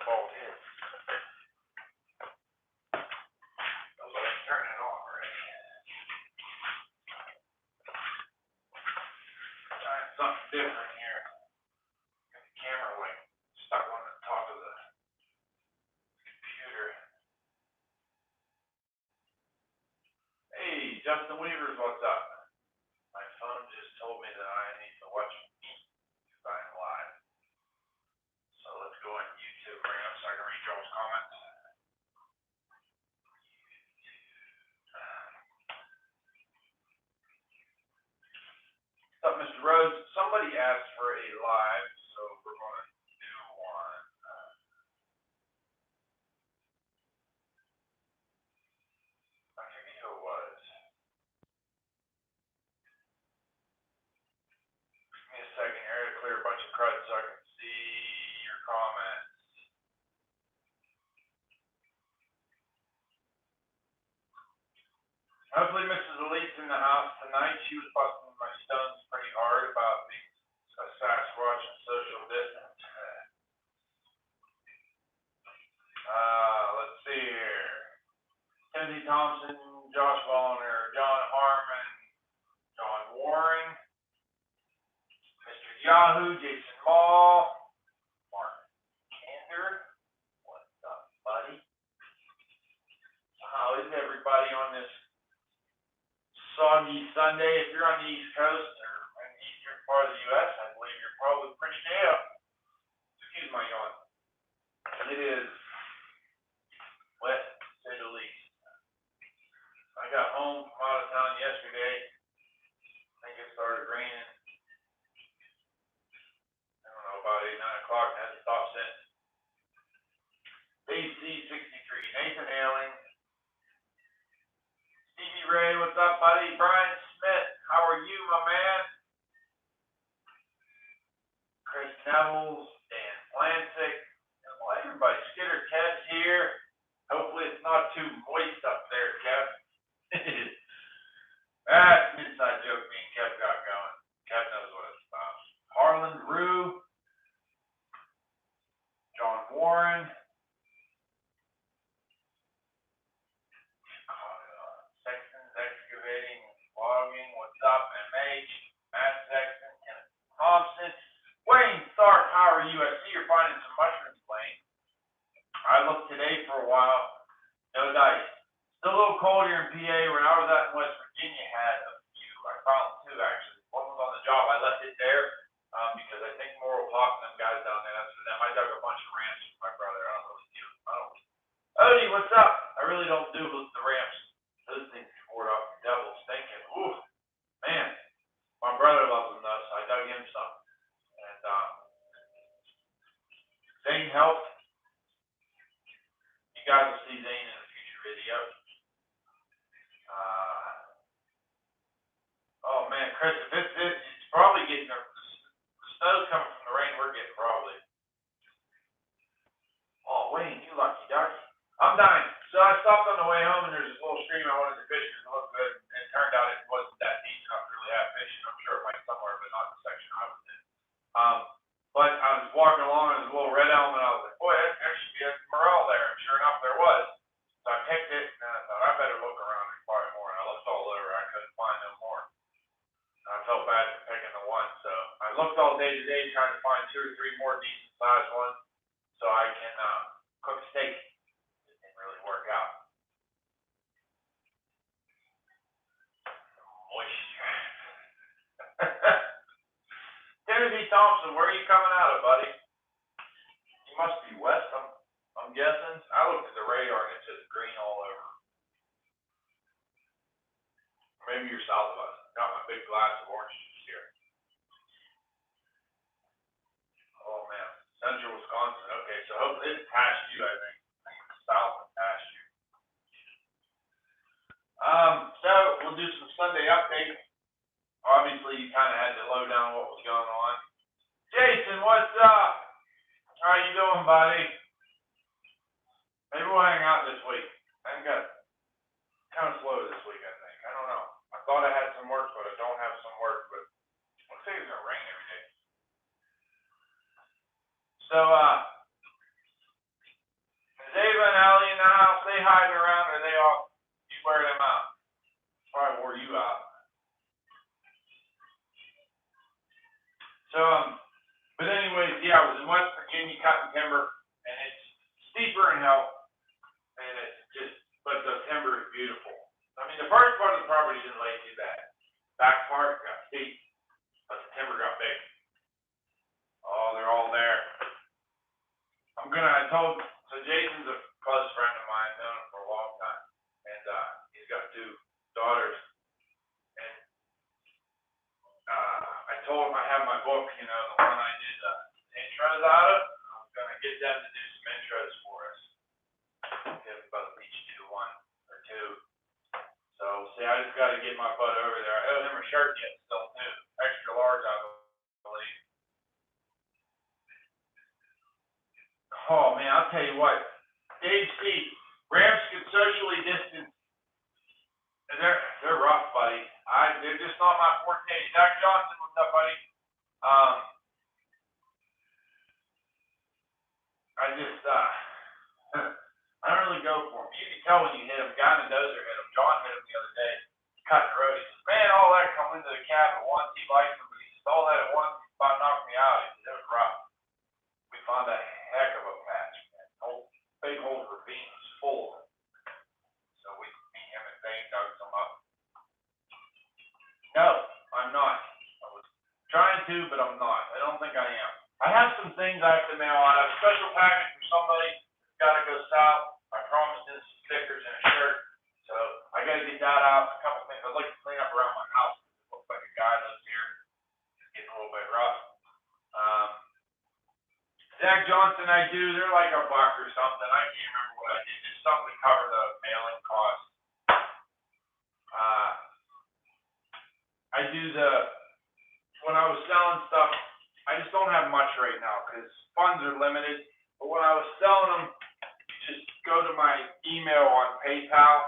fault is. Nobody's turning it on already. Trying something different here. Got the camera like stuck on the top of the computer. Hey, Justin Weavers, what's up? My phone just told me that I need to watch me because I'm live. So let's go on YouTube right now so I can read y'all's comments. What's up, Mr. Rhodes? Somebody asked for a live, so we're going to do one. I forget who it was. Give me a second here to clear a bunch of crud so I can see your comments. Hopefully Mrs. Elite's in the house tonight. She was busting my stones pretty hard about being a Sasquatch and social distance. Let's see here. Timothy Thompson, Josh Wallner, John Harmon, John Warren, Mr. Yahoo, Jason Mall, Mark Kander. What's up, buddy? How is everybody on this soggy Sunday? If you're on the East Coast or in the eastern part of the U.S., I believe you're probably pretty damn. Excuse my yawn. It is wet, to say the least. I got home from out of town yesterday. I think it started raining. I don't know, about 8, 9 o'clock, and hasn't stopped since. AC63, Nathan Ailing. Stevie Ray, what's up, buddy? Brian Smith, how are you, my man? Chris Nevels, Dan Flancic. Well, everybody, Skitter Kev's here. Hopefully it's not too moist up there, Kev. That's an inside joke me and Kev got going. Kev knows what it's about. Harlan Rue, John Warren, Sexton's Excavating and Logging, what's up, MH, Matt Sexton, Kenneth Thompson, Wayne Stark, how are you? I see you're finding some mushrooms, Wayne. I looked today for a while, no dice. Still a little cold here in PA. When I was out in West Virginia, had a few. I found 2 actually. One was on the job. I left it there because I think Moral Pop and them guys down there, that's for them. I dug a bunch of ramps for my brother. I don't really do. Odie, what's up? I really don't do the ramps. Those things poured off the devil stinking. Ooh, man. My brother loves them though, so I dug him some. And Zane helped. You guys will see Zane in a future video. Oh man, Chris, if it's probably getting the snow's coming from the rain we're getting probably. Oh Wayne, you lucky ducky. I'm dying. So I stopped on the way home and there's this little stream I wanted to fish because it looked good, and it turned out it wasn't that deep enough to really have fish. I'm sure it might somewhere, but not the section I was in. But I was walking along and there's a little red elm and I was like, boy, there should be a morel there, and sure enough there was. So I picked it and I thought I better look around and find more, and I looked all over, I couldn't find no more. And I felt bad for picking the one, so I looked all day today trying to find 2 or 3 more decent sized ones so I can cook steak. It didn't really work out. Moisture. Timothy Thompson, where are you coming out of, buddy? You must be west, I'm guessing. I looked at the radar and it's just green all over. Maybe you're south of us. Got my big glass of orange juice here. Oh man, central Wisconsin. Okay, so hopefully it's past you, I think. I think it's south and past you. So we'll do some Sunday update. Obviously, you kind of had to low down what was going on. Jason, what's up? How you doing, buddy? Maybe we'll hang out this week. I got kind of slow this week, I think. I don't know. I thought I had some work, but I don't have some work. But looks like it's gonna rain every day. So continue cutting timber, and it's steeper in health, and it's just, but the timber is beautiful. I mean, the first part of the property didn't lay too bad. Back part got steep, but the timber got big. Oh, they're all there. So Jason's a close friend of mine, known him for a long time, and he's got 2 daughters. And I told him I have my book, the one I did intros out of. I'm gonna get them to do some intros for us. Give them both each 1 or 2. So see, I just got to get my butt over there. I owe him a shirt yet still too, extra large, I believe. Oh man, I'll tell you what, Dave C. Ramps can socially distance. And they're rough, buddy. They're just not my forte. Zach Johnson, what's up, buddy? I don't really go for them. You can tell when you hit them. Guy in the dozer hit him. John hit him the other day. Cutting the road. He says, man, all that come into the cab at once. He likes them, but he says, all that at once, he about knocked me out. He said, it was rough. We found a heck of a patch, man. Big old ravine was full of them. So me him and Zane dug some up. No, I'm not. I was trying to, but I'm not. I don't think I am. I have some things I have to mail out. I have a special package for somebody that's got to go south. I promised him some stickers and a shirt. So I got to get that out. A couple things. I'd like to clean up around my house. It looks like a guy lives here. It's getting a little bit rough. Zach Johnson, I do. They're like $1 or something. I can't remember what I did. Just something to cover the mailing cost. I do when I was selling stuff, I just don't have much right now because funds are limited. But when I was selling them, you just go to my email on PayPal,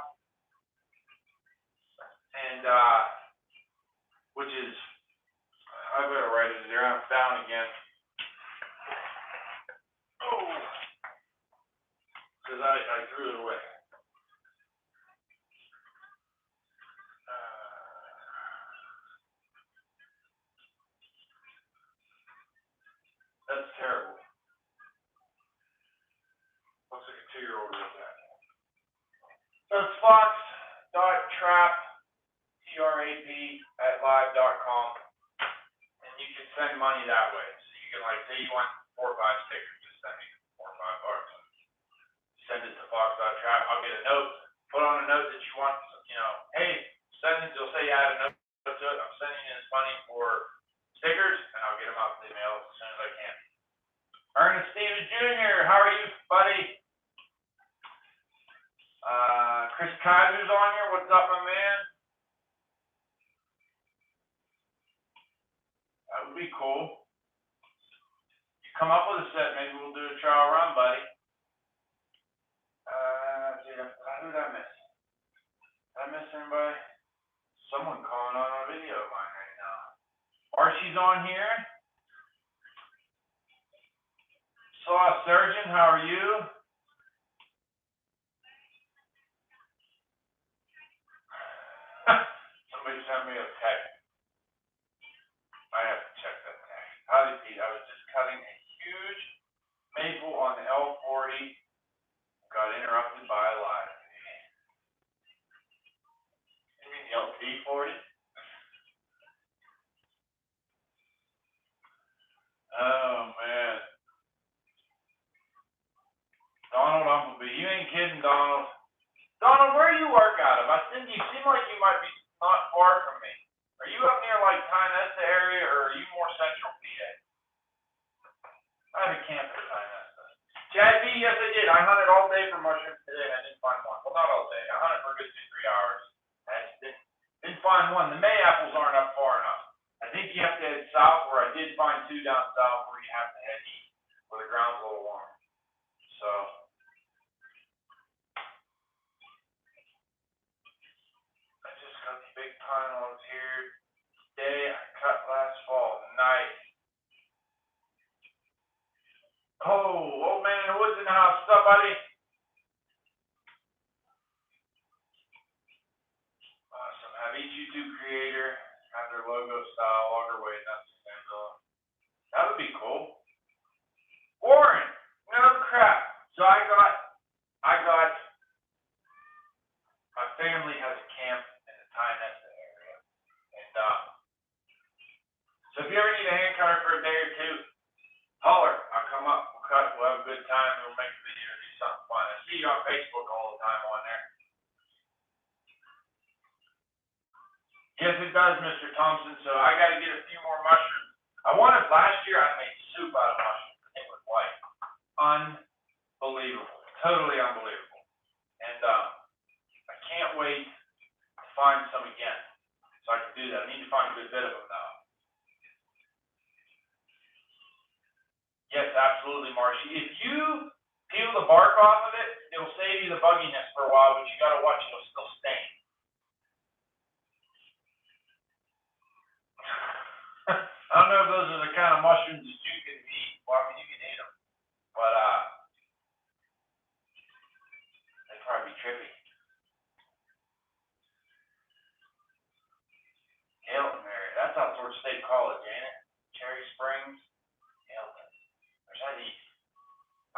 and which is, I better write it down again. Oh, because I threw it away. That's terrible. Looks like a 2-year-old wrote that. So it's fox.trap, trap@live.com, and you can send money that way. So you can, like, say you want 4 or 5 stickers, just send me $4 or $5. Send it to fox.trap. I'll get a note. Put on a note that you want, hey, send it. They'll say you add a note to it. I'm sending you this money for stickers, and I'll get them out to the mail as soon as I can. Ernest Stevens Jr., how are you, buddy? Chris Kaiser's on here. What's up, my man? That would be cool. You come up with a set, maybe we'll do a trial run, buddy. Who did I miss? Did I miss anybody? Someone calling on a video of mine right now. Archie's on here. Saw Surgeon, how are you? Somebody sent me a text. I have to check that text. Howdy, Pete. I was just cutting a huge maple on the L40. Got interrupted by a live. You mean the LT40? Oh, man. Donald Umpleby. You ain't kidding, Donald. Donald, where do you work out of? You seem like you might be not far from me. Are you up near, like, Tynesta area, or are you more central PA? I have a camp in Tynesta. Chad B, yes, I did. I hunted all day for mushrooms today, and I didn't find one. Well, not all day. I hunted for a good 2-3 hours. I didn't find one. The May apples aren't up far enough. I think you have to head south, where I did find 2 down south, where you have to head east, where the ground's a little warmer. So I just got the big pine logs here. Today I cut last fall. Nice. Oh, old man in the woods in the house. What's up, buddy? Awesome. Have each YouTube creator have their logo style logger weight. That would be cool. Or We'll have a good time. We'll make a video, do something fun. I see you on Facebook all the time on there. Yes, it does, Mr. Thompson. So I got to get a few more mushrooms. Last year I made soup out of mushrooms. It was like unbelievable, totally unbelievable. And I can't wait to find some again so I can do that. I need to find a good bit of them though. Yes, absolutely, Marshy. If you peel the bark off of it, it'll save you the bugginess for a while, but you got to watch it'll still stain. I don't know if those are the kind of mushrooms that you can eat. Well, I mean, you can eat them, but they'd probably be trippy. Hilton area. That's out towards State College, ain't it? Cherry Springs, Hilton. There's that east.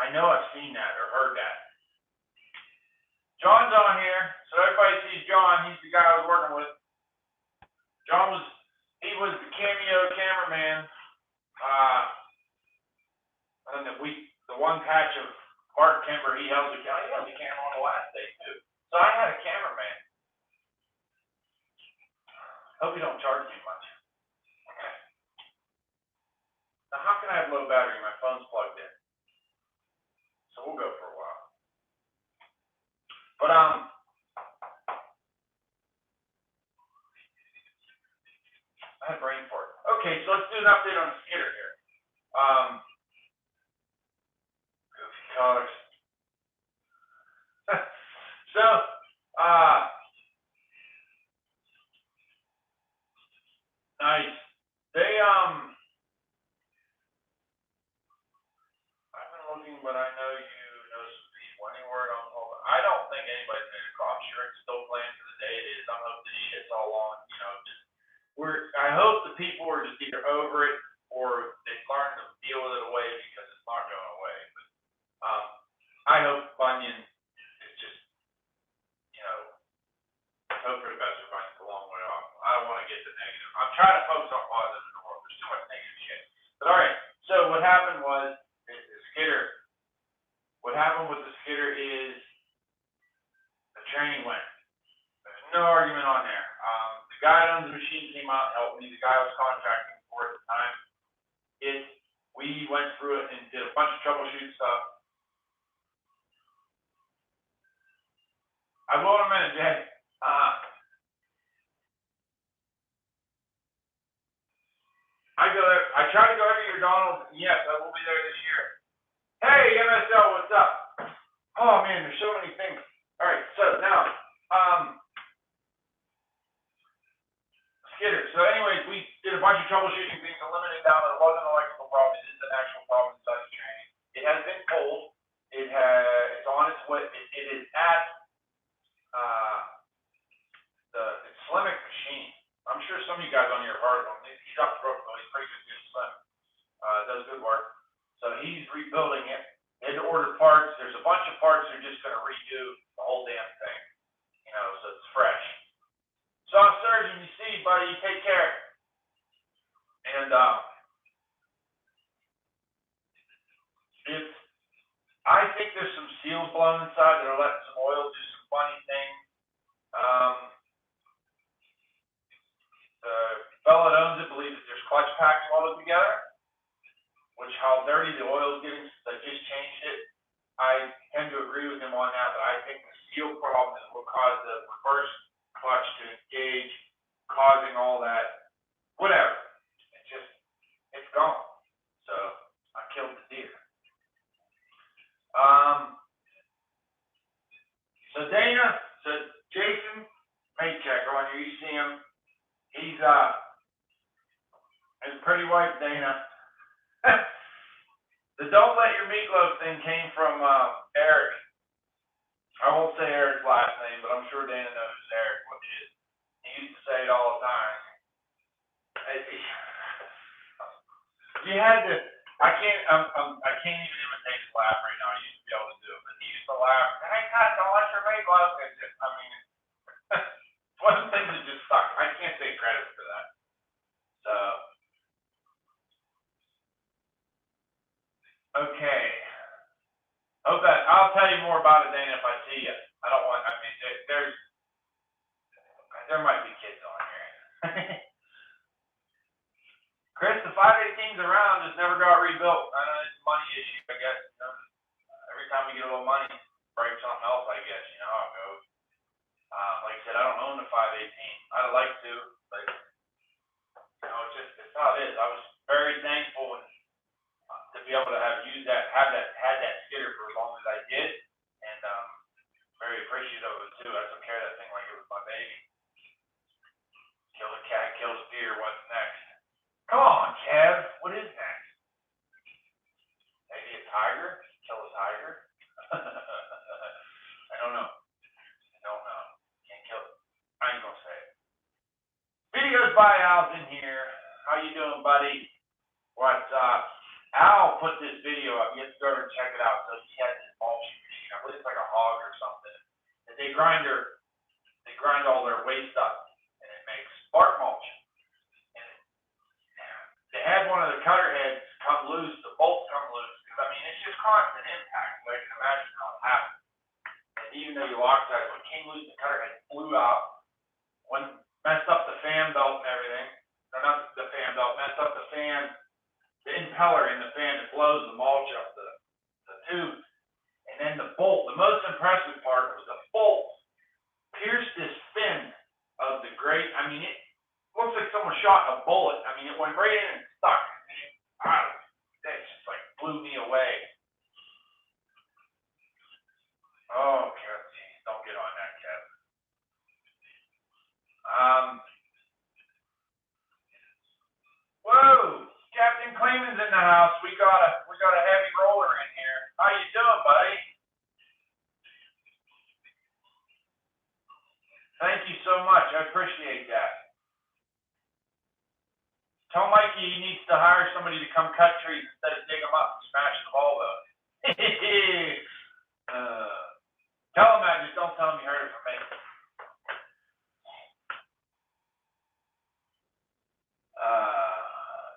I know I've seen that or heard that. John's on here, so everybody sees John. He's the guy I was working with. John was the cameo cameraman. And the one patch of Mark Kimber, he held the camera on the last day too. So I had a cameraman. Hope you don't charge me much. Okay. Now how can I have low battery? My phone's plugged in. So we'll go for a while. But I had brain fart. Okay, so let's do an update on the skitter here. Goofy colors. So, nice. I've been looking, but I know you know some people. Any word on hold? I don't think anybody's made a call. I'm sure it's still playing for the day it is. I hope this shit's all on, I hope the people are just either over it or they've learned to deal with it away because it's not going away. But I hope Bunyan is just, hope for the best for Bunyan's a long way off. I don't want to get the negative. I'm trying to focus on positive in the world. There's too much negative shit. But all right. So what happened was the skitter. What happened with the skitter is the training went. There's no argument on there. The guy that owns the machine came out and helped me. The guy I was contracting for at the time. We went through it and did a bunch of troubleshooting stuff. I will in a minute, Jay. I try to go every year, Donald. Yes, I will be there this year. Hey, MSL, what's up? Oh man, there's so many things. All right, so now, skitter. So anyways, we did a bunch of troubleshooting things to limit it down. It wasn't an electrical problem. It is an actual problem inside the training. It has been pulled. It's on its way. It is at the Slimic machine. I'm sure some of you guys on here have heard of him. He's up the road, though. He's pretty good at Slim. Does good work. So he's rebuilding it. They had to order parts. There's a bunch of parts they're just going to redo the whole damn thing. So it's fresh. So Surgeon, you see, buddy, you take care. And I think there's some seals blown inside that are letting some oil do some funny things. The fellow that owns it believes that there's clutch packs welded together, which how dirty the oil is getting since I just changed it. I tend to agree with him on that, but I think the seal problem is what caused the reverse clutch to engage, causing all that. Whatever. It's gone. So I killed the deer. So Jason Maychecker on here, you see him. He's his pretty wife Dana. The don't let your meatloaf thing came from Eric. I won't say Eric's last name, but I'm sure Dana knows Eric what it is. He used to say it all the time. You had to. I can't even imitate his laugh right now. I used to be able to do it, but he used to laugh. Hey, God, don't let your meatloaf. It's one of the things that just stuck. I can't take credit for that. So, okay. I'll tell you more about it, Dana, if I see you. I don't want, I mean, there might be kids on here. Chris, the 518's around, just never got rebuilt. I know it's a money issue, I guess. You know, every time we get a little money, break something else, I guess. You know how it goes. Like I said, I don't own the 518. I'd like to, but you know, it's how it is. I was very thankful to be able to had that skidder for as long as I did, and very appreciative of it too. I took care of that thing like it was my baby. Killed a cat, killed a deer. What's next? Come on, Kev. What is next? Maybe a tiger? Kill a tiger? I don't know. Can't kill it. I ain't gonna say it. Videos by Al's in here. How you doing, buddy? What's up? Al put this video up. You have to go over and check it out. So he has this mulching machine. I believe it's like a hog or something. And they grind all their waste up, and it makes bark mulch. And they had one of the cutter heads come loose. The bolts come loose. Because I mean, it's just constant impact. So I can imagine how it happened. And even though you Loctite, when it came loose, the cutter head flew out. Messed up the fan belt and everything. Or not the fan belt, messed up the fan. The impeller in the fan that blows the mulch up the tube. And then the bolt, the most impressive part was the bolt pierced this fin of the grate. I mean, it looks like someone shot a bullet. I mean, it went right in and stuck. That just like blew me away. Oh, geez, don't get on that, Kev. Whoa! Captain Cleeman's in the house. We got a heavy roller in here. How you doing, buddy? Thank you so much. I appreciate that. Tell Mikey he needs to hire somebody to come cut trees instead of dig them up and smash the Volvo. Tell him that. Just don't tell him you heard it from me.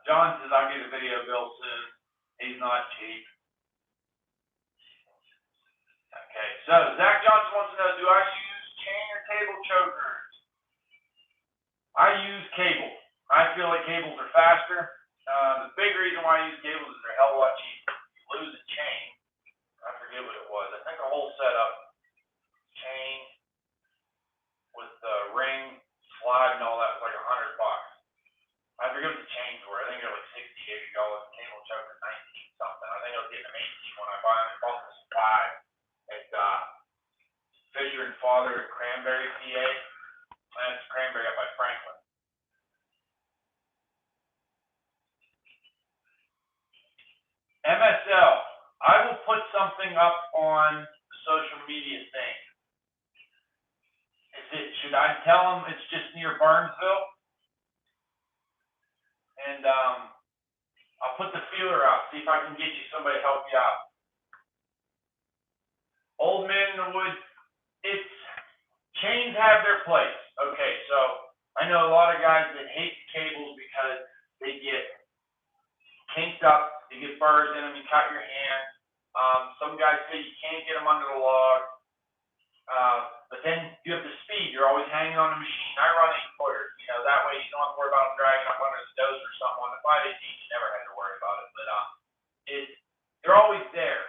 John says I'll get a video bill soon. He's not cheap. Okay, so Zach Johnson wants to know, do I use chain or cable chokers? I use cable. I feel like cables are faster. The big reason why I use cables is they're a hell of a lot cheaper. You lose a chain. I forget what it was. I think a whole setup, chain with the ring, slide, and all that was like $100. I forget what the chains were. I think they were like $60, $80. Cable choker, 19 something. I think I was getting them 18 when I buy them. They bought them as 5 at Fisher and Father in Cranberry, PA. That's Cranberry up by Franklin. MSL. I will put something up on the social media thing. Should I tell them it's just near Burnsville? And I'll put the feeler out, see if I can get you somebody to help you out. Old Man in the Woods, chains have their place. Okay, so I know a lot of guys that hate cables because they get kinked up, they get burrs in them, you cut your hand. Some guys say you can't get them under the log. But then you have the speed, you're always hanging on the machine. I run 8-footers, you know, that way you don't have to worry about them dragging up under the dozer or something. On the 518, you never had to worry about it, but they're always there.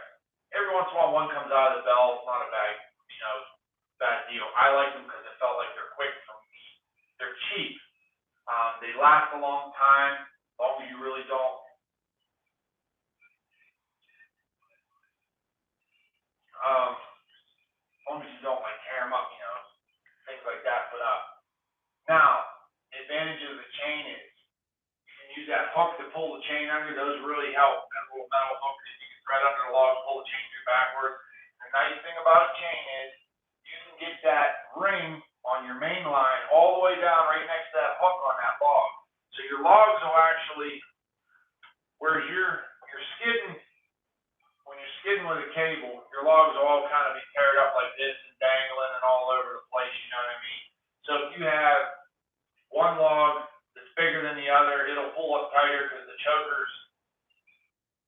Every once in a while, one comes out of the bell. It's not a bad deal. I like them because it felt like they're quick for me. They're cheap. They last a long time, as long as you really don't. As long as you don't like tear them up, you know, things like that put up. Now, the advantage of the chain is you can use that hook to pull the chain under. Those really help. That little metal hook that you can thread under the log, pull the chain through backwards. The nice thing about a chain is you can get that ring on your main line all the way down right next to that hook on that log. So your logs will actually, whereas you're skidding, when you're skidding with a cable, your logs will all kind of be paired up like this and dangling and all over the place, you know what I mean? So if you have one log that's bigger than the other, it'll pull up tighter because the chokers,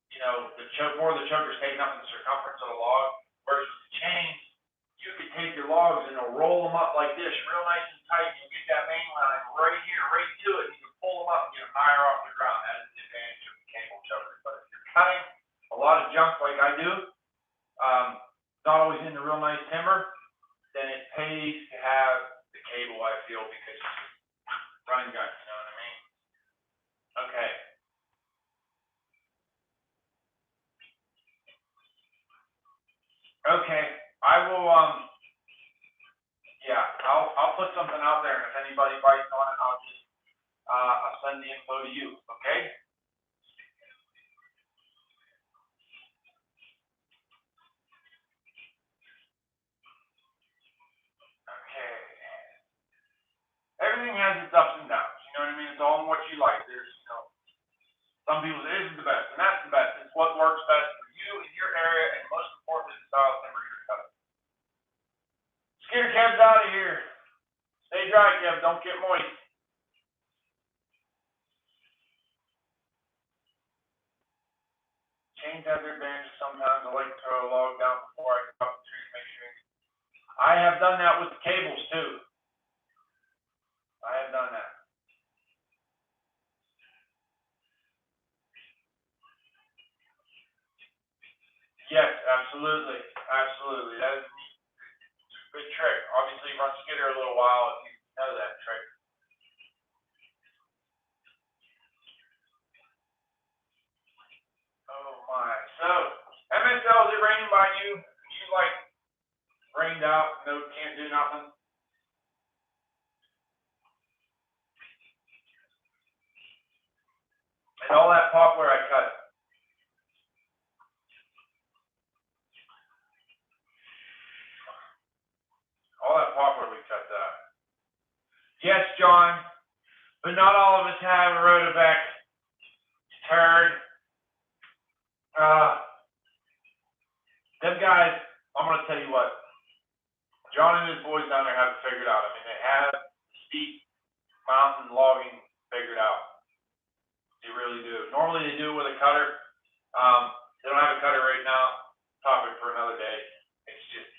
you know, more of the choker's taking up in the circumference of the log, whereas roll them up like this, real nice and tight. You get that main line right here, right to it. You can pull them up and get them higher off the ground. That is the advantage of the cable choker. But if you're cutting a lot of junk like I do, not always in the real nice timber, then it pays to have the cable, I feel, because it's run and gun, you know what I mean? Okay. Okay. I will, yeah, I'll put something out there, and if anybody bites on it, I'll just, I'll send the info to you, okay? Okay. Everything has its ups and downs, you know what I mean? It's all in what you like. There's, you know, some people say this is the best, and that's the best. It's what works best for you in your area, and most importantly, the style of timber you're cutting. Skidder Kev's out of here. Stay dry, Kev. Don't get moist. Chains have their advantages sometimes. I like to throw a log down before I cut the tree to make sure. I have done that with the cables too. I have done that. Yes, absolutely. Absolutely. That is a good trick. Obviously, run skidder a little while if you know that trick. Oh my. So, MSL, is it raining by you? You like rained out, no, can't do nothing? And all that poplar I cut. All that poplar we cut that. Yes, John, but not all of us have a Rotovac turd. Them guys, I'm gonna tell you what, John and his boys down there have it figured out. I mean, they have steep mountain logging figured out. They really do. Normally they do it with a cutter. They don't have a cutter right now. Topic for another day. It's just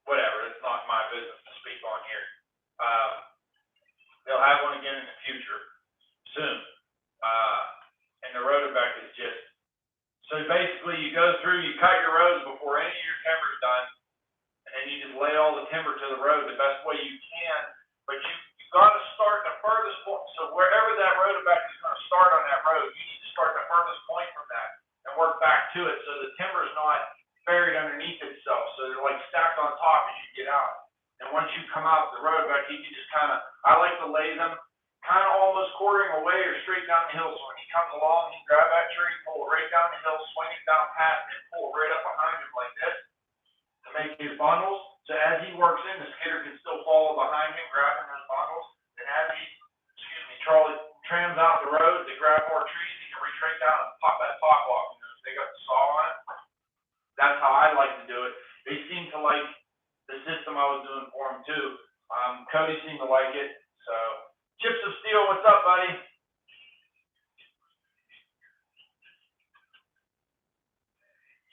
whatever. It's not my business to speak on here. They'll have one again in the future, soon. And the Rotovac is just, so basically you go through, you cut your rows before any of your timber's done, and then you just lay all the timber to the road the best way you can, but you got to start the furthest point. So wherever that Rotovac is going to start on that road, you need to start the furthest point from that and work back to it so the timber is not buried underneath itself. So they're like stacked on top as you get out. And once you come out the Rotovac, you can just kind of, I like to lay them kind of almost quartering away or straight down the hill. So when he comes along, he grab that tree, pull it right down the hill, swing it down past it, and pull it right up behind him like this to make his bundles. So as he works in, the skidder can still follow behind him, grabbing those bundles. And as he, Charlie trams out the road to grab more trees, he can reach right down and pop that top off. You know, they got the saw on it. That's how I like to do it. They seem to like the system I was doing for them too. Cody seemed to like it. So, Chips of Steel, what's up, buddy?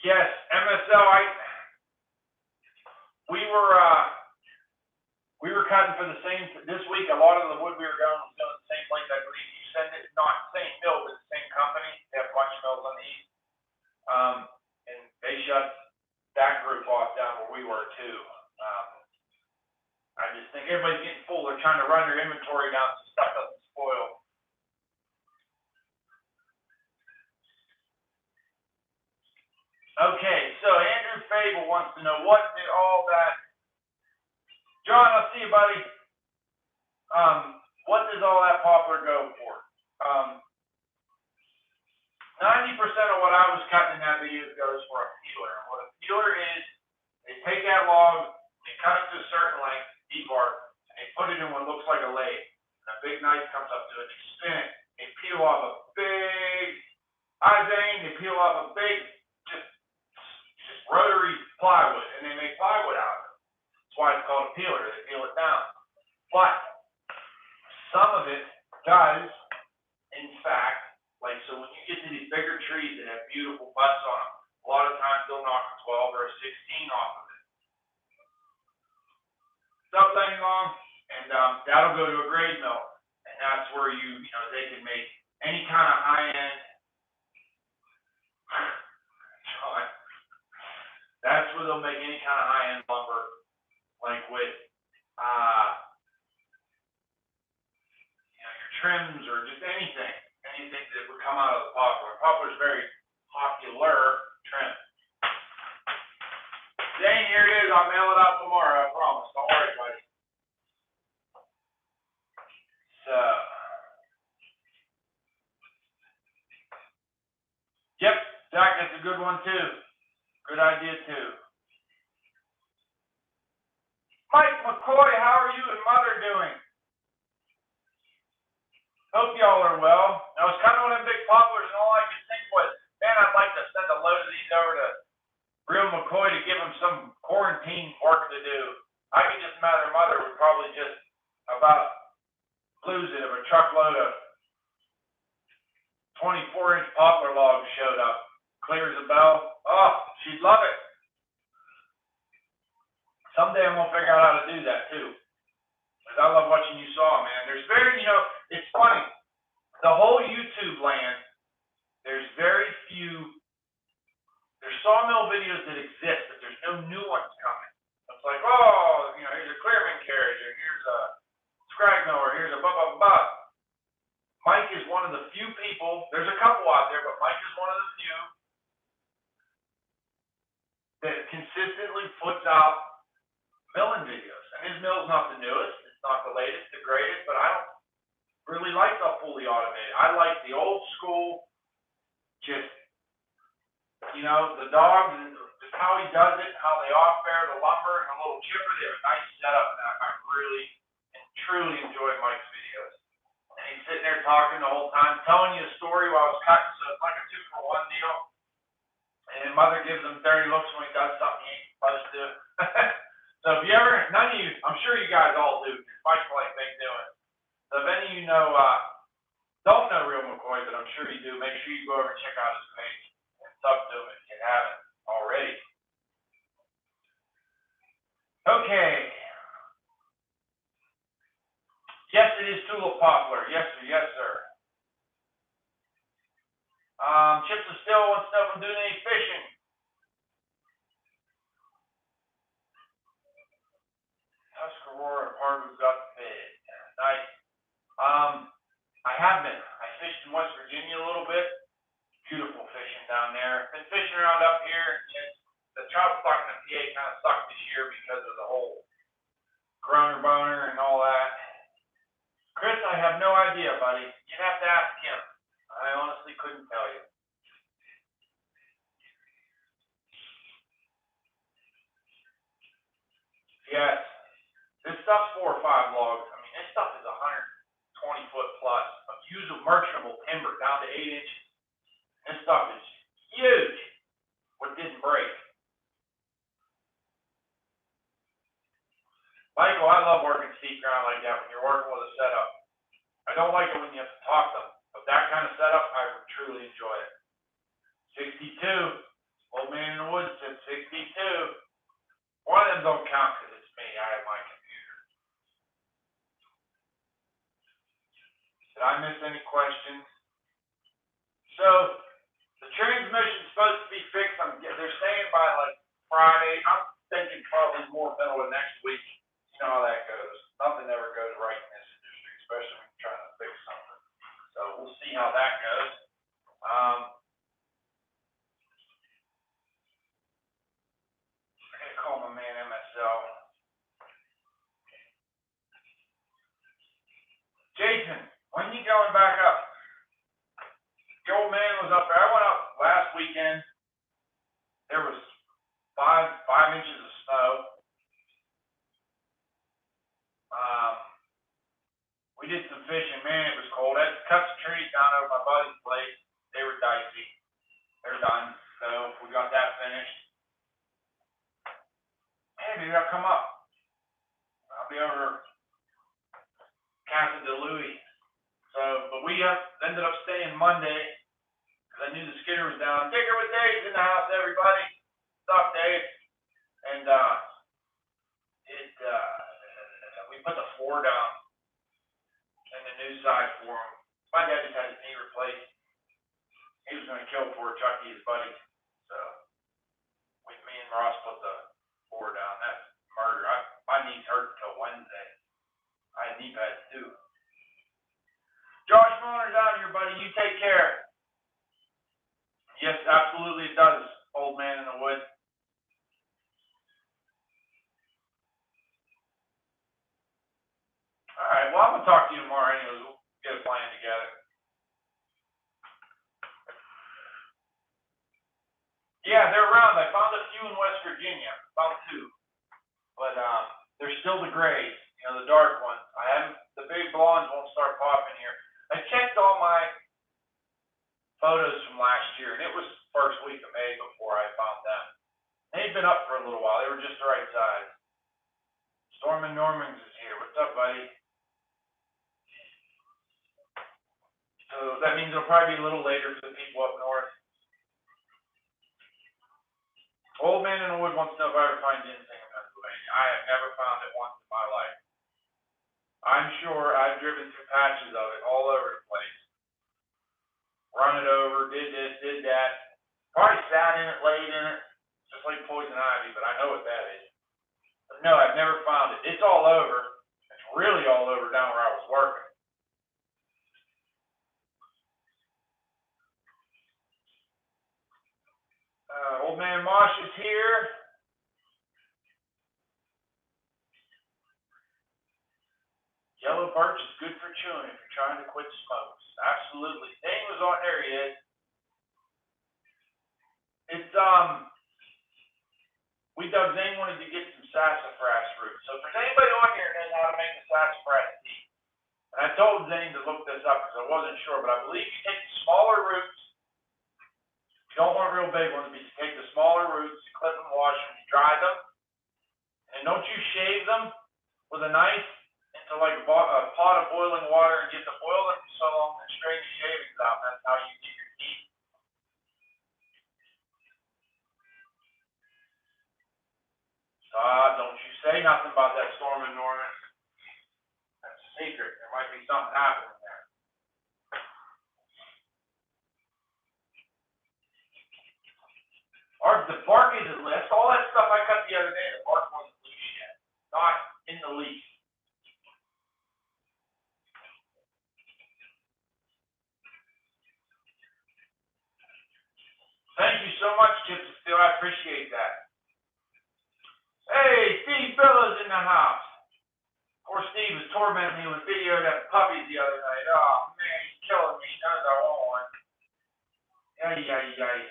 Yes, MSL. We were cutting for the same this week. A lot of the wood we were going was going to the same place. I believe you send it, not the same mill, but the same company. They have a bunch of mills on the east, and they shut that group off down where we were too. I just think everybody's getting full. They're trying to run their inventory down so stuff doesn't spoil. Okay, so Andrew Fable wants to know what did all that. John, I'll see you, buddy. What does all that poplar go for? 90% of what I was cutting in that video goes for a peeler. And what a peeler is, they take that log, they cut it to a certain length, deep bark, and they put it in what looks like a lathe. And a big knife comes up to it, they spin it, they peel off a big eye vein, they peel off a big, just rotary plywood, and they make plywood out of it. That's why it's called a peeler. They peel it down. But some of it does, in fact, like, so when you get to these bigger trees that have beautiful butts on them, a lot of times they'll knock a 12 or a 16 off of it. subletting long, and that'll go to a grade mill, and that's where they can make any kind of high end. That's where they'll make any kind of high end lumber, like with your trims or just anything that would come out of the poplar. Poplar is very popular trim. Dang, here it is. I'll mail it out tomorrow. I promise. Don't worry, buddy. So, yep, Zach, that's a good one too. Good idea too. Mike McCoy, how are you and Mother doing? Hope y'all are well. Now, it's kind of one of them big poplars, and all I could think was, man, I'd like to send a load of these over to Real McCoy to give him some quarantine work to do. I could just imagine Mother would probably just about lose it if a truckload of 24-inch poplar logs showed up. Clear as a bell. Oh, she'd love it. Someday I'm going to figure out how to do that too. Because I love watching you saw, man. There's it's funny. The whole YouTube land, there's very few, there's sawmill videos that exist, but there's no new ones coming. It's like, oh, here's a Clearman carriage, or here's a Scragno, or here's a blah, blah, blah. Mike is one of the few people, there's a couple out there, but Mike is one of the few that consistently puts out milling videos. And his mill's not the newest, it's not the latest, the greatest, but I don't really like the fully automated. I like the old school, just, the dogs and just how he does it, how they off-bear the lumber and a little chipper. They have a nice setup, and I really and truly enjoy Mike's videos. And he's sitting there talking the whole time, telling you a story while I was cutting, so it's like a 2-for-1 deal. And Mother gives him 30 looks when he does something he ain't supposed to. So if you ever, none of you, I'm sure you guys all do, because Mike's like they doing. So if any of you don't know Real McCoy, but I'm sure you do, make sure you go over and check out his page and sub to him if you haven't already. Okay. Yes, it is tulip poplar. Yes, sir. Yes, sir. Chips of Still wants to know if I'm doing any fishing. Tuscarora and Parker's got the bid. Nice. I have been. I fished in West Virginia a little bit. Beautiful fishing down there. Been fishing around up here. The trout stocking in PA kind of sucked this year because of the whole groner boner and all that. Chris, I have no idea, buddy. You'd have to ask him. I honestly couldn't tell you. Yes. This stuff's 4 or 5 logs. I mean, this stuff is 120 foot plus of usable merchantable timber down to 8 inches. This stuff is huge. What didn't break. Michael, I love working steep ground like that when you're working with a setup. I don't like it when you have to talk them, but that kind of setup, I would truly enjoy it. 62. Old man in the woods said 62. One of them don't count because it's me. I have my computer. Did I miss any questions? So, the transmission's supposed to be fixed. They're saying by like Friday. I'm thinking probably more middle of next week. You know how that goes. Nothing ever goes right in this industry, especially when you're trying to fix something. So we'll see how that goes. I gotta call my man MSL. Jason, when you going back up? The old man was up there. I went up last weekend. There was 5 inches of snow. We did some fishing. Man, it was cold. I had to cut some trees down over my buddy's place. They were dicey. They're done. So we got that finished. Man, maybe I'll come up. I'll be over Casa de Louis. So, but we ended up staying Monday because I knew the skidder was down. Digger with Dave's in the house, everybody. What's up, Dave? And for him. My dad just had his knee replaced. He was going to kill poor Chucky, his buddy. So me and Ross put the board down. That's murder. My knees hurt until Wednesday. I had knee pads too. Josh Miller's out here, buddy. You take care. Yes, absolutely it does, old man in the woods. All right, well, I'm going to talk to you tomorrow anyways. We'll get a plan together. Yeah, they're around. I found a few in West Virginia. Found 2. But they're still the grays, the dark ones. The big blondes won't start popping here. I checked all my photos from last year, and it was first week of May before I found them. They'd been up for a little while. They were just the right size. Stormin' Normans is here. What's up, buddy? So that means it'll probably be a little later for the people up north. Old man in the wood wants to know if I ever find ginseng in Pennsylvania. I have never found it once in my life. I'm sure I've driven through patches of it all over the place. Run it over, did this, did that. Probably sat in it, laid in it, just like poison ivy, but I know what that is. But no, I've never found it. It's all over. It's really all over down where I was working. Old man Mosh is here. Yellow birch is good for chewing if you're trying to quit smokes. Absolutely. Dane was on there, he is. It's Zane wanted to get some sassafras root. So if there's anybody on here that knows how to make a sassafras tea, and I told Zane to look this up because I wasn't sure, but I believe you take the smaller roots. You don't want real big ones, but you take the smaller roots, you clip them, wash them, you dry them, and don't you shave them with a knife into like a pot of boiling water and get the boil them so long and strain the shavings out. That's how you get your tea. Don't you say nothing about that Stormin' Norman. That's a secret. There might be something happening there. The bark isn't loose. All that stuff I cut the other day, the bark wasn't loose yet. Not in the least. Thank you so much, Chips and Steel. I appreciate that. Hey, Steve Billows in the house. Poor Steve was tormenting me with video of that puppies the other night. Oh, man, he's killing me. He knows I want one. Yay.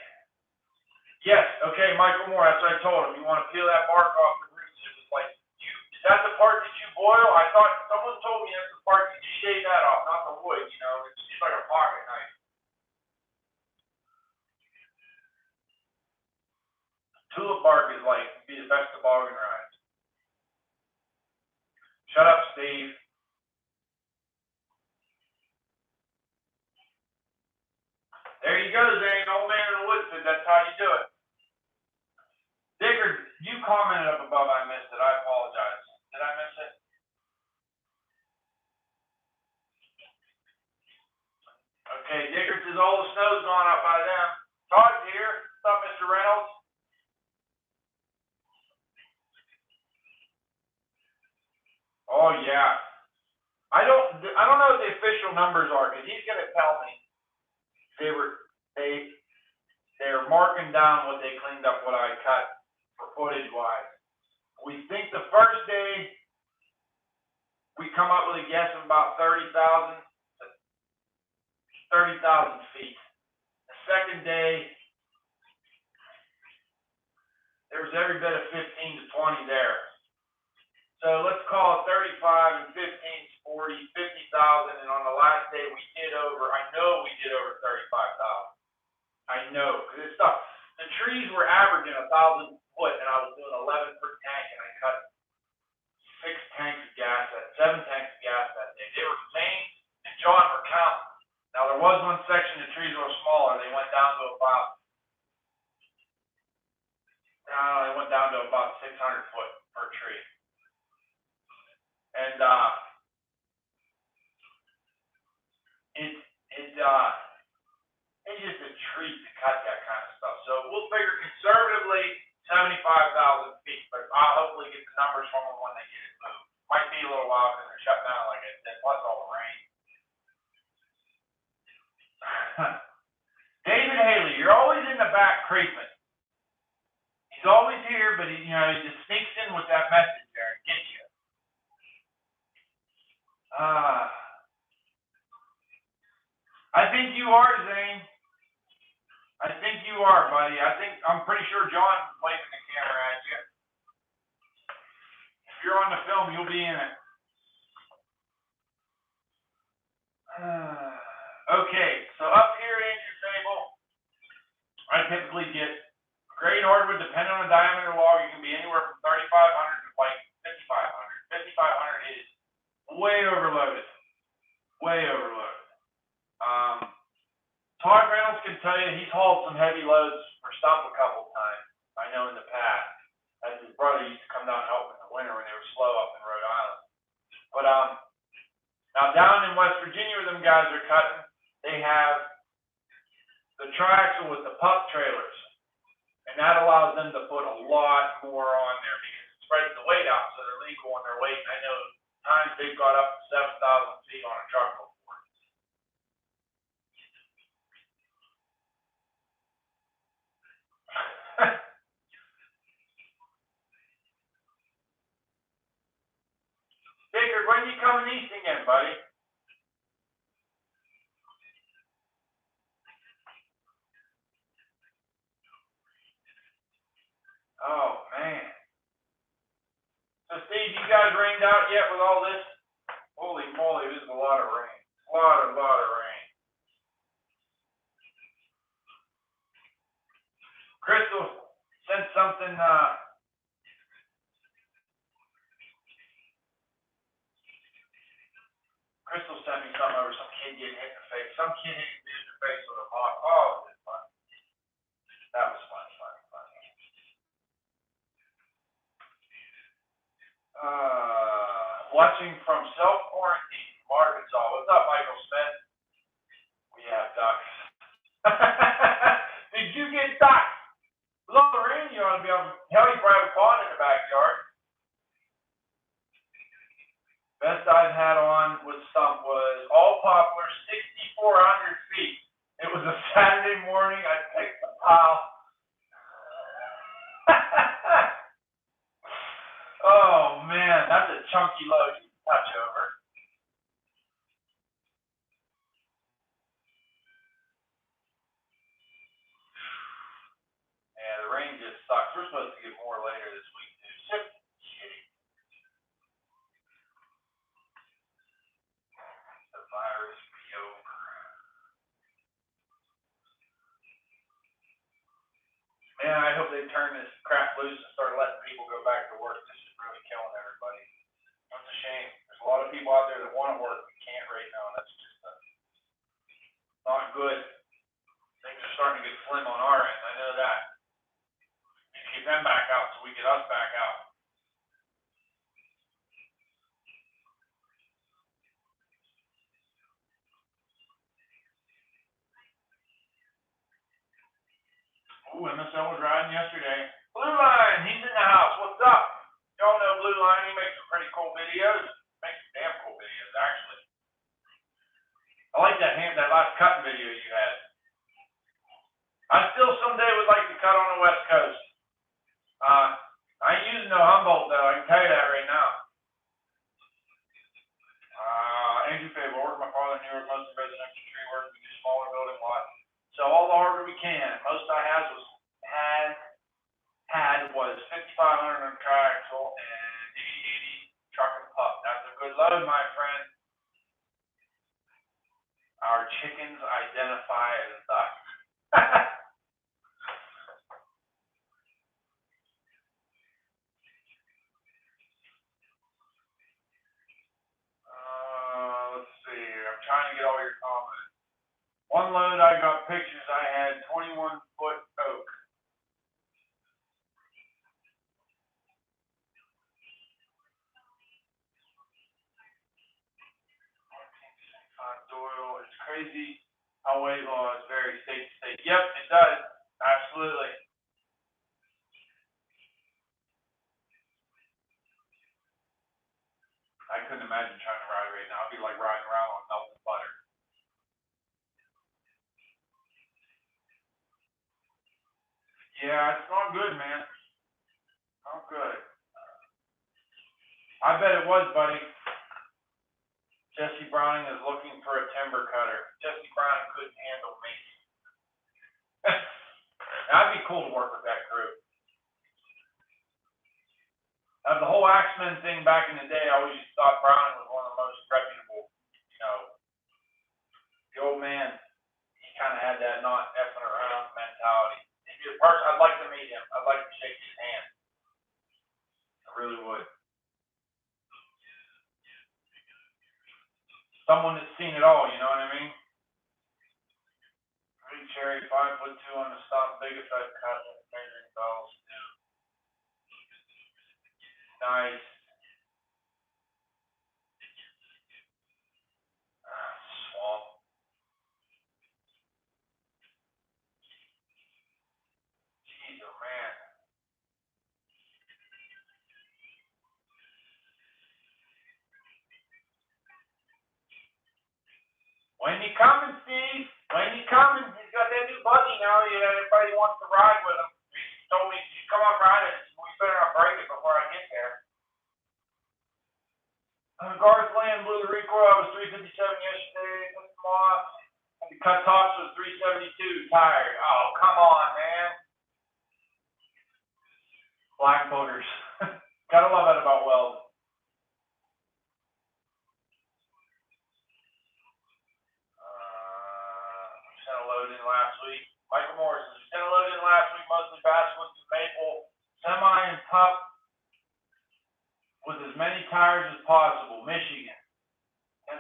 Yes, okay, Michael Moore, that's what I told him. You want to peel that bark off the roots. It was like, is that the part that you boil? I thought someone told me that's the part that you shave that off, not the wood, It's like a pocket knife. Tulip bark is like, be the best toboggan ride. Shut up, Steve. There you go, Zane. Old man in the woods said that's how you do it. Digger, you commented up above. I missed it. I apologize. Did I miss it? Okay, Digger says all the snow's gone up by them. Todd's here. What's up, Mr. Reynolds? Oh yeah. I don't know what the official numbers are because he's gonna tell me they're marking down what they cleaned up, what I cut for footage wise. We think the first day we come up with a guess of about 30,000 feet. The second day there was every bit of 15 to 20 there. So let's call it 35 and 15 is 40, 50,000, and on the last day we did over. I know we did over 35,000. I know because this stuff. The trees were averaging 1,000 foot, and I was doing 11 per tank, and I cut 7 tanks of gas that day. They were Zane and John were counting. Now there was one section the trees were smaller. They went down to about 600 foot per tree. And trees to cut that kind of stuff. So we'll figure conservatively 75,000 feet, but I'll hopefully get the numbers from them when they get it moved. Might be a little while because they're shut down, like I said, plus all the rain. David Haley, you're always in the back creeping. He's always here, but he just sneaks in with that message there and gets you. I think you are, Zane. I think you are, buddy. I'm pretty sure John's waving the camera at you. If you're on the film, you'll be in it. Okay, so up here in your table, I typically get grade hardwood, depending on the diameter log, it can be anywhere from 3,500 to like 5,500. 5,500 is way overloaded. Way overloaded. Todd Reynolds can tell you he's hauled some heavy loads for Stump a couple times. I know in the past. As his brother used to come down and help in the winter when they were slow up in Rhode Island. But now down in West Virginia where them guys are cutting, they have the triaxle with the pup trailers. And that allows them to put a lot more on there because it spreads the weight out so they're legal on their weight. And I know times they've got up to 7,000 feet on a truck before. Dickard, when you coming east again, buddy? Oh, man. So, Steve, you guys rained out yet with all this? Holy moly, this is a lot of rain. A lot of rain. Crystal sent something, Crystal sent me something over some kid getting hit in the face. Some kid hit me in the face with a rock. Oh, it was fun. That was fun. Watching from self-quarantine from Arkansas. What's up, Michael Smith? We have ducks. Did you get ducks? With all the rain, you ought to be able to, hell, you probably have a pond in the backyard. Best I've had on with Stump was all poplar, 6,400 feet. It was a Saturday morning. I picked the pile. Oh, man, that's a chunky load you can touch over. Yeah, the rain just sucks. We're supposed to get more later this week, too. Shitty. The virus be over. Man, I hope they turn this crap loose and start letting people go back to work. This is really killing everybody. That's a shame. There's a lot of people out there that want to work but can't right now. That's just not good. Things are starting to get slim on our end. I know that. We need to get them back out so we get us back out. Ooh, MSL was riding yesterday. Blue Line, he's in the house. What's up? Y'all know Blue Line. He makes some pretty cool videos. Makes some damn cool videos, actually. I like that last cutting video you had. I still someday would like to cut on the West Coast. I ain't using no Humboldt, though. I can tell you that right now. Andrew Fable, work my father in New York, mostly residential tree work. We do smaller building lots. So all the hardware we can. Most I had was 5,500 on triaxle and 80 truck and pup. That's a good load, my friend. Our chickens identify as ducks. Let's see here. I'm trying to get all your comments. One load I got pictures. I had 21-foot oak. Doyle, it's crazy. How weight law is very state to state. Yep, it does. Absolutely. I couldn't imagine trying to ride right now. I'd be like riding around on melted butter. Yeah, it's not good, man. Not good. I bet it was, buddy. Jesse Browning is looking for a timber cutter. Jesse Browning couldn't handle me. That'd be cool to work with that crew. The whole Axemen thing back in the day, I always thought Browning was one of the most reputable. You know, the old man, he kind of had that not effing around mentality. He'd be a person, I'd like to meet him. I'd like to shake his hand. I really would. Someone that's seen it all, you know what I mean? Pretty cherry, 5'2" on the stump, big effect cut, measuring bells. Nice. Swamp. Jeez, oh man. When you coming, Steve? When you coming? He's got that new buggy now. Everybody wants to ride with him. He told me, you come up riding. We better not break it before I get there. Garth Land blew the recoil. I was 357 yesterday. Took them off. The cut tops was 372. Tired. Oh, come on, man. Black boogers. Gotta love that about welding. Sent a load in last week. Michael Morrison, we sent a load in last week, mostly basswoods and maple, semi and pup with as many tires as possible. Michigan,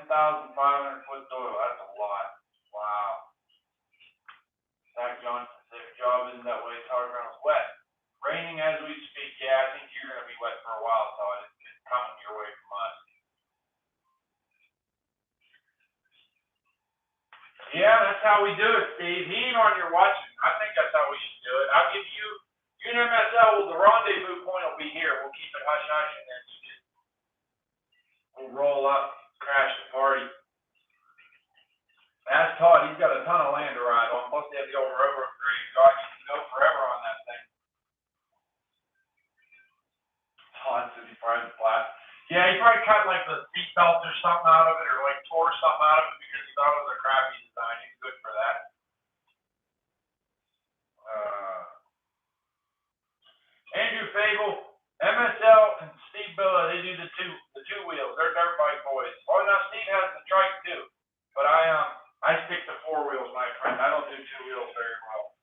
10,500 foot soil. That's a lot. Wow. Zach Johnson said, if your job isn't that way, it's hard ground's wet. Raining as we speak. Yeah, I think you're going to be wet for a while, Todd. It's coming your way from us. Yeah, that's how we do it, Steve. He ain't on your watching. I think that's how we should do it. I'll give you and MSL. Well, the rendezvous point will be here. We'll keep it hush hush, and then we'll roll up, crash the party. Ask Todd. He's got a ton of land to ride on. Plus, they have the old railroad grade. God, you can go forever on that thing. Todd says he probably flat. Yeah, he probably cut like the seat belt or something out of it, or like tore something out of it because he thought it was a crappy design. He's good for that. Andrew Fable, MSL, and Steve Billa, they do the two wheels. They're dirt bike boys. Oh, now Steve has the trike too, but I stick to four wheels, my friend. I don't do two wheels very well.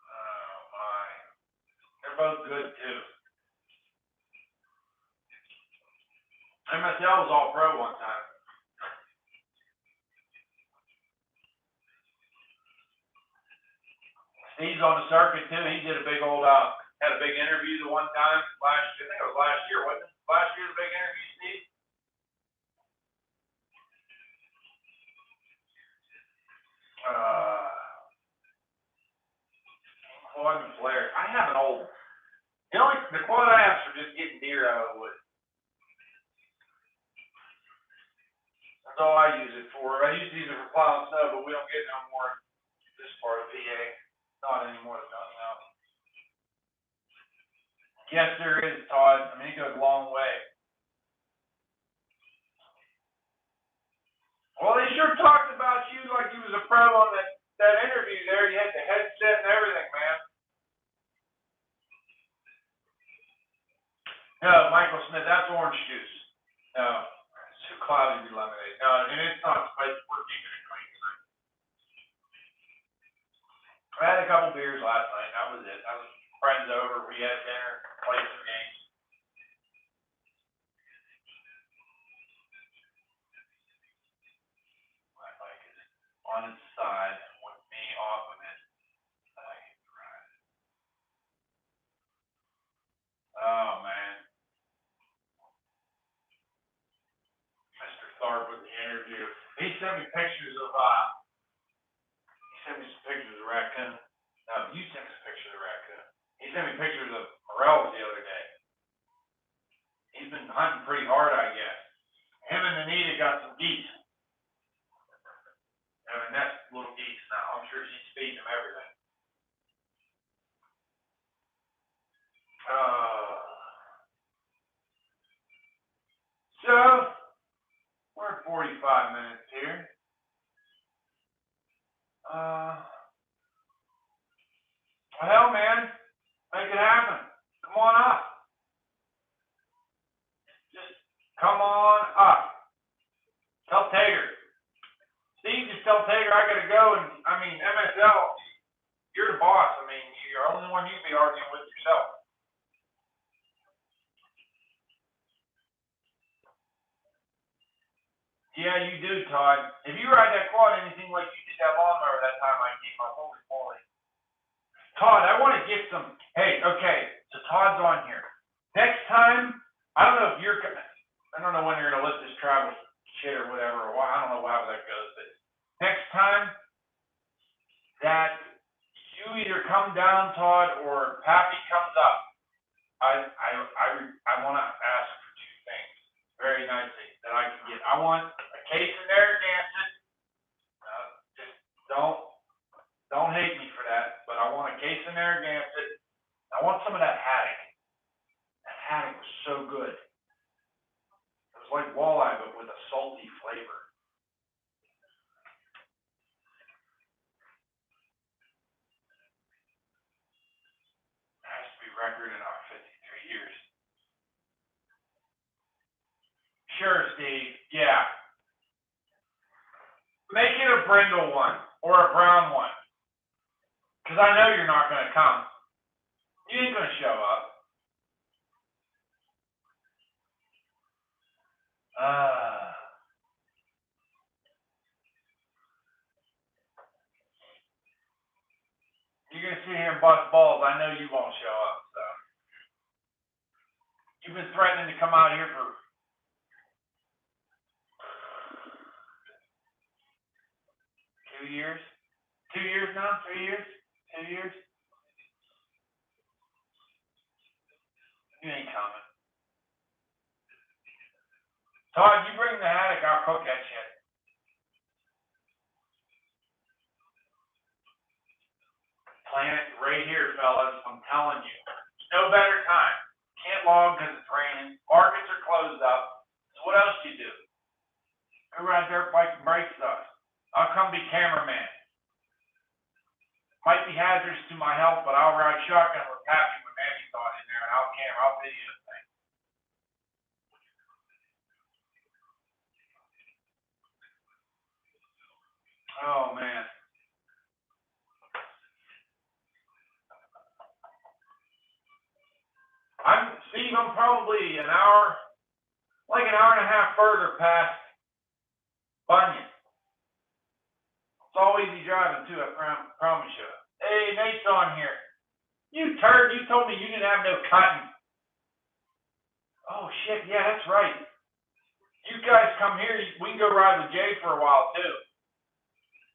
Oh my, they're both good too. MSL was all pro one time. Steve's on the circuit too. He did a big old had a big interview the one time last year. I think it was last year, wasn't it? Last year the big interview, Steve. Quad and flare. I have an old. The quad I have for just getting deer out of the woods. That's all I use it for. I used to use it for plowing snow, but we don't get no more this part of PA. Not anymore. Nothing else. Yes, there is, Todd. I mean, it goes a long way. Well, they sure talked about you like you was a pro on that interview there. You had the headset and everything, man. No, Michael Smith, that's orange juice. No, it's too cloudy to be lemonade. No, and it's not spicy. We're keeping it clean tonight. I had a couple beers last night. That was it. I was friends over. We had dinner, played some games. My bike is on its side with me off of it. Oh man. better do. He sent me pictures of raccoon. No, you sent me some pictures of raccoon. He sent me pictures of morels the other day. He's been hunting pretty hard, I guess. Him and Anita got some geese. I mean, that's little geese now. I'm sure she's feeding them everything. So, we're at 45 minutes here. Well, hell, man, make it happen. Come on up. Just come on up. Tell Tater. Steve, just tell Tater I gotta go. And I mean, MSL, you're the boss. I mean, you're the only one you can be arguing with yourself. Yeah, you do, Todd. If you ride that quad anything like you did that lawnmower that time I came up, holy moly. Todd, I want to get some. Hey, okay, so Todd's on here. Next time, I don't know if you're. I don't know when you're gonna let this travel shit or whatever, or I don't know how that goes, but next time that you either come down, Todd, or Pappy comes up, I want to ask for two things very nicely that I can get. I want a case of Narragansett. Just don't hate me for that, but I want a case of Narragansett. I want some of that haddock. That haddock was so good. It was like walleye, but with a salty flavor. It has to be record in our 53 years. Sure, Steve. Yeah. Make it a brindle one or a brown one. Because I know you're not going to come. You ain't going to show up. You're going to sit here and bust balls. I know you won't show up. So you've been threatening to come out here for 2 years? 2 years now? 3 years? 2 years? You ain't coming. Todd, you bring the haddock, I'll cook that shit. Plan it right here, fellas. I'm telling you. No better time. Can't log because it's raining. Markets are closed up. So what else do you do? Go ride dirt bike and break stuff. I'll come be cameraman. Might be hazardous to my health, but I'll ride shotgun with Pappy when Mandy's not in there, and I'll video the thing. Oh man. Steve, I'm probably an hour and a half further past Bunyan. It's all easy driving too, I promise you. Hey, Nate's on here. You turd, you told me you didn't have no cutting. Oh shit, yeah, that's right. You guys come here, we can go ride with Jay for a while too.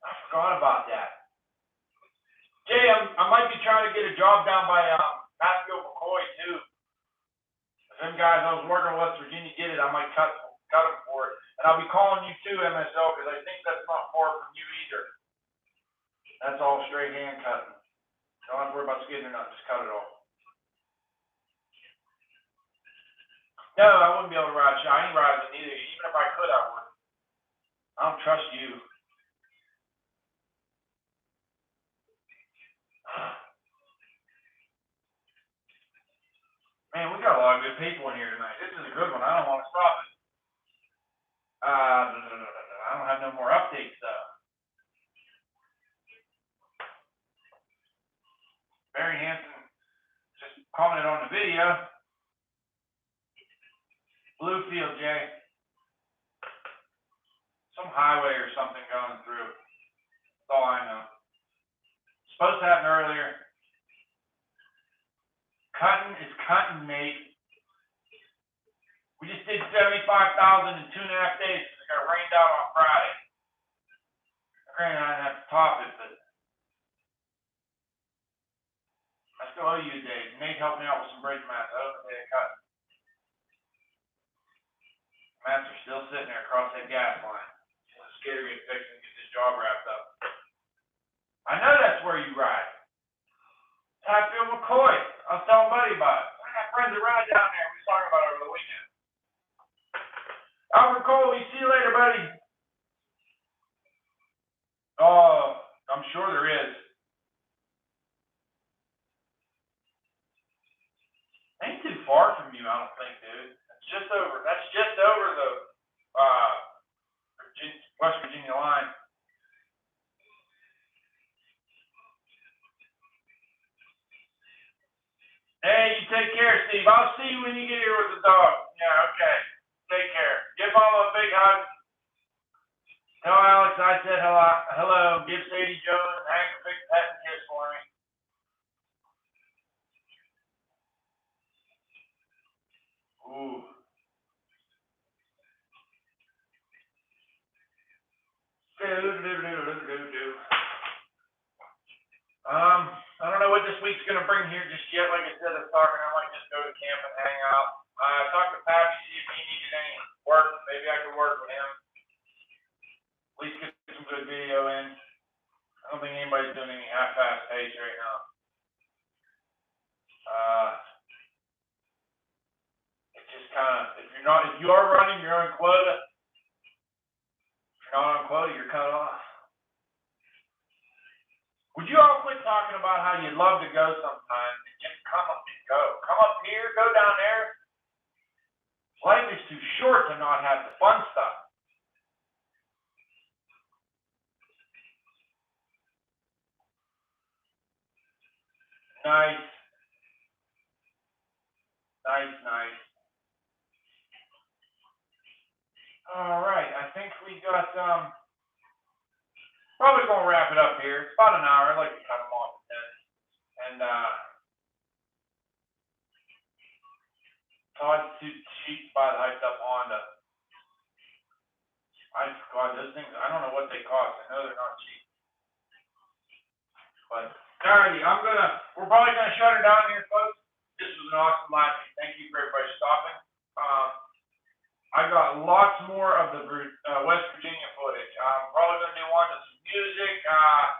I forgot about that. Jay, I might be trying to get a job down by Matthew McCoy too. Them guys I was working with West Virginia get it, I might cut them for it. And I'll be calling you too, MSL, because I think that's not far from you either. That's all straight hand cutting. Don't have to worry about skidding or nothing, just cut it off. No, I wouldn't be able to ride shot. I ain't riding it either. Even if I could, I wouldn't. I don't trust you. Man, we got a lot of good people in here tonight. This is a good one. I don't want to stop it. I don't have no more updates though. Barry Hansen just commented on the video. Bluefield, Jay. Some highway or something going through. That's all I know. Supposed to happen earlier. Cutting is cutting, Nate. We just did 75,000 in 2.5 days because it got rained out on Friday. Granted, I didn't have to top it, but I still owe you a day. Nate helped me out with some bridge mats. I owe him a day of cut. Mats are still sitting there across that gas line. It's scary to get fixed and get this job wrapped up. I know that's where you ride. Hatfield McCoy. I was telling Buddy about it. I got friends that ride down there. We was talking about it over the weekend. Albert Coley, see you later, buddy. Oh, I'm sure there is. Ain't too far from you, I don't think, dude. That's just over the West Virginia line. Hey, you take care, Steve. I'll see you when you get here with the dog. Yeah, okay. Take care. Give Mama a big hug. Tell Alex I said hello. Give Sadie Joe and Hank a big pet and kiss for me. Ooh. I don't know what this week's gonna bring here just yet. Like I said, I was talking, I might just go to camp and hang out. I talked to Pappy, see if he needed any work. Maybe I could work with him. At least get some good video in. I don't think anybody's doing any half-ass pace right now. It's just kind of, if you are running your own quota, if you're not on quota, you're cut off. Would you all quit talking about how you'd love to go sometime and just come up and go? Come up here, go down there. Life is too short to not have the fun stuff. Nice. Nice. All right, I think we got probably gonna wrap it up here. It's about an hour. I'd like to cut them off at 10. And Todd's too cheap to buy the hyped up Honda. God, those things, I don't know what they cost. I know they're not cheap. But alrighty, we're probably gonna shut her down here, folks. This was an awesome live stream. Thank you for everybody stopping. I got lots more of the West Virginia footage. I'm probably gonna do one with some music. I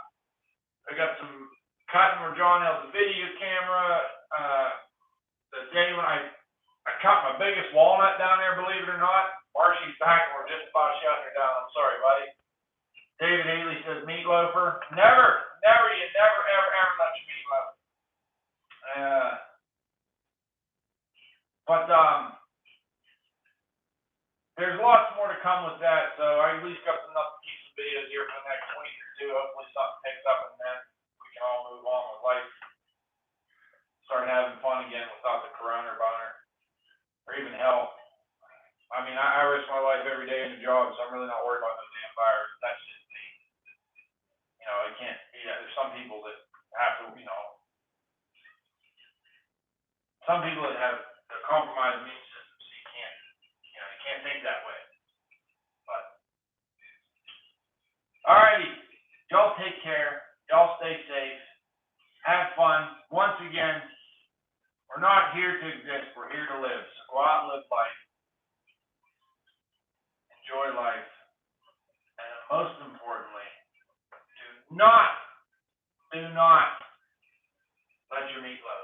got some cutting where John held the video camera. The day when I cut my biggest walnut down there, believe it or not. Marcy's back and we're just about shutting her down. I'm sorry, buddy. David Haley says meatloafer. Never, you never, ever let me meatloaf. But there's lots more to come with that, so I at least got enough to keep some videos here for the next week or two. Hopefully something picks up and then we can all move on with life. Start having fun again without the corona boner. Or even hell. I mean, I risk my life every day in the job, so I'm really not worried about those damn viruses. That's just me. You know, I can't be that. There's some people that have to, some people that have a compromised immune system, so you can't think that way. But, alrighty. Y'all take care. Y'all stay safe. Have fun. Once again, we're not here to exist. We're here to live. So go out and live life. Enjoy life. And most importantly, do not let your meatloaf